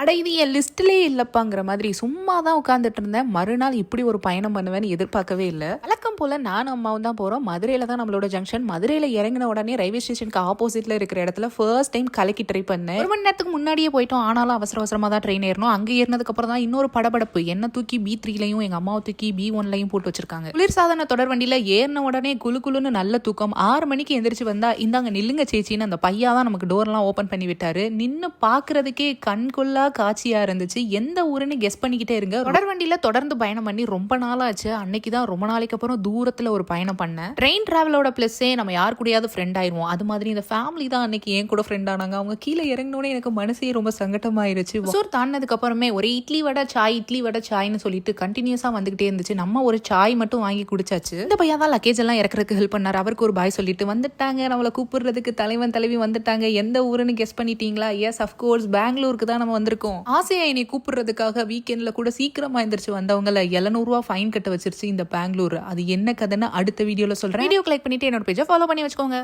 அட இது என் லிஸ்ட்லேயே இல்லப்பாங்கிற மாதிரி சும்மா தான் உட்காந்துட்டு இருந்தேன். மறுநாள் இப்படி ஒரு பயணம் பண்ணுவேன்னு எதிர்பார்க்கவே இல்லை. வழக்கம் போல நானும் அம்மாவும் தான் போறோம். மதுரையில தான் நம்மளோட ஜங்ஷன். மதுரையில இறங்கின உடனே ரயில்வே ஸ்டேஷனுக்கு ஆப்போசிட்ல இருக்கிற இடத்துல ஃபர்ஸ்ட் டைம் கலக்கி ட்ரை பண்ணேன். 1 மணி நேரத்துக்கு முன்னாடியே போயிட்டோம். ஆனாலும் அவசர அவசரமா தான் ட்ரெயின் ஏறணும். அங்கே ஏறினதுக்கு அப்புறம் தான் இன்னொரு படபடப்பு. என்ன தூக்கி B3லையும் எங்க அம்மாவை தூக்கி B1லையும் போட்டு வச்சிருக்காங்க. குளிர்சாதன தொடர் வண்டியில ஏறின உடனே குளுன்னு நல்ல தூக்கம். 6 மணிக்கு எந்திரிச்சு வந்தா இந்தாங்க நில்லுங்க சேச்சின்னு அந்த பையா தான் நமக்கு டோர்லாம் ஓபன் பண்ணி விட்டாரு. நின்னு பாக்குறதுக்கே கண்கொள்ளா காட்சியா இருந்துச்சு. எந்த ஊருன்னு கெஸ் பண்ணிக்கிட்டே இருங்க. தொடர் வண்டியில தொடர்ந்து பயணம் பண்ணி ரொம்ப நாளாச்சு. அன்னைக்கு தான் ரொம்ப நாளைக்கு அப்புறம் தூரத்துல ஒரு பயணம் பண்ணேன். ட்ரெயின் டிராவலோட பிளஸ்ஸே நம்ம யார் கூடயாவது ஃப்ரெண்ட் ஆயிருவோம். அது மாதிரி இந்த ஃபேமிலி தான் அன்னைக்கு என் கூட ஃப்ரெண்ட் ஆனாங்க. அவங்க கீழே இறங்கினோடனே எனக்கு மனசே ரொம்ப சங்கட்டமாயிருச்சு. ஒசூர் தாண்டினதுக்கு அப்புறமே ஒரே இட்லி வடை சாய்னு சொல்லிட்டு கண்டினியூஸா வந்துகிட்டே இருந்துச்சு. நம்ம ஒரு சாய் மட்டும் வாங்கி குடிச்சாச்சு. இந்த பையன் தான் லக்கேஜ் எல்லாம் இறக்குறதுக்கு ஹெல்ப் பண்ணாரு. அவருக்கு ஒரு பாய் சொல்லிட்டு வந்துட்டாங்க. நம்மளை கூப்பிடுறதுக்கு தலைவன் தலைவி வந்துட்டாங்க. எந்த ஊருன்னு கெஸ் பண்ணிட்டீங்களா? எஸ் அஃப்கோர்ஸ் பெங்களூருக்கு தான் நம்ம வந்திருக்கோம். ஆசையா என்னை கூப்பிடுறதுக்காக வீக்கெண்ட்ல கூட சீக்கிரமா எந்திரிச்சு வந்தவங்கள 700 ரூபா ஃபைன் கட்ட வச்சிருச்சு இந்த பெங்களூர். அது என்ன கதைன்னு அடுத்த வீடியோல சொல்றேன். வீடியோ லைக் பண்ணிட்டு என்னோட பேஜை ஃபாலோ பண்ணி வச்சுக்கோங்க.